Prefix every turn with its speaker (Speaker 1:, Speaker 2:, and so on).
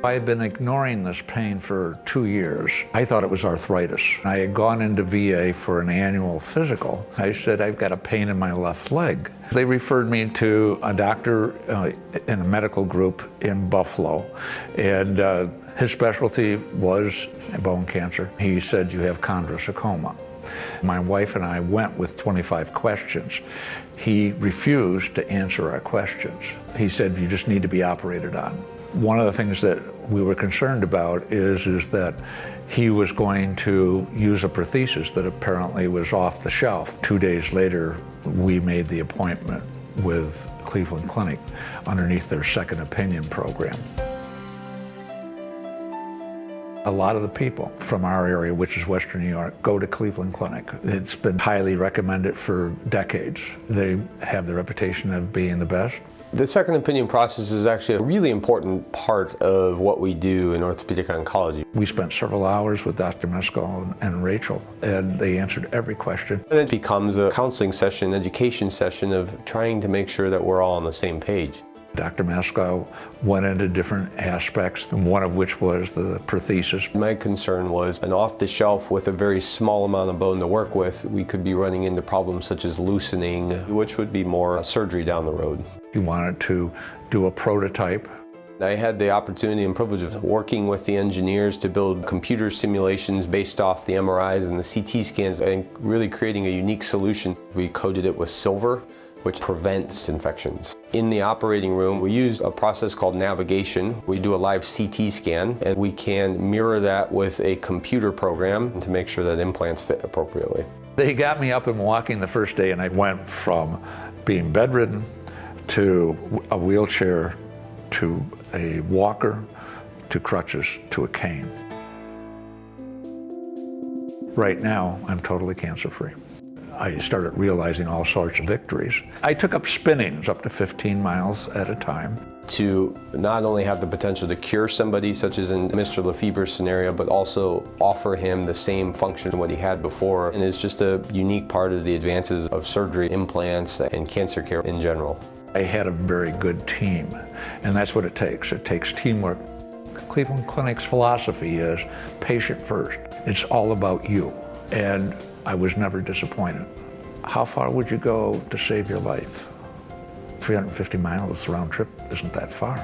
Speaker 1: I had been ignoring this pain for 2 years. I thought it was arthritis. I had gone into VA for an annual physical. I said, I've got a pain in my left leg. They referred me to a doctor in a medical group in Buffalo, and his specialty was bone cancer. He said, you have chondrosarcoma. My wife and I went with 25 questions. He refused to answer our questions. He said, you just need to be operated on. One of the things that we were concerned about is that he was going to use a prosthesis that apparently was off the shelf. 2 days later, we made the appointment with Cleveland Clinic underneath their second opinion program. A lot of the people from our area, which is Western New York, go to Cleveland Clinic. It's been highly recommended for decades. They have the reputation of being the best.
Speaker 2: The second opinion process is actually a really important part of what we do in orthopedic oncology.
Speaker 1: We spent several hours with Dr. Mesko and Rachel, and they answered every question.
Speaker 2: And it becomes a counseling session, education session of trying to make sure that we're all on the same page.
Speaker 1: Dr. Mesko went into different aspects, one of which was the prosthesis.
Speaker 2: My concern was an off-the-shelf with a very small amount of bone to work with, we could be running into problems such as loosening, which would be more surgery down the road.
Speaker 1: He wanted to do a prototype.
Speaker 2: I had the opportunity and privilege of working with the engineers to build computer simulations based off the MRIs and the CT scans and really creating a unique solution. We coated it with silver, which prevents infections. In the operating room, we use a process called navigation. We do a live CT scan, and we can mirror that with a computer program to make sure that implants fit appropriately.
Speaker 1: They got me up and walking the first day, and I went from being bedridden to a wheelchair to a walker to crutches to a cane. Right now, I'm totally cancer-free. I started realizing all sorts of victories. I took up spinnings up to 15 miles at a time.
Speaker 2: To not only have the potential to cure somebody, such as in Mr. Lefebvre's scenario, but also offer him the same function what he had before, and is just a unique part of the advances of surgery, implants, and cancer care in general.
Speaker 1: I had a very good team, and that's what it takes. It takes teamwork. Cleveland Clinic's philosophy is patient first. It's all about you, and I was never disappointed. How far would you go to save your life? 350 miles round trip isn't that far.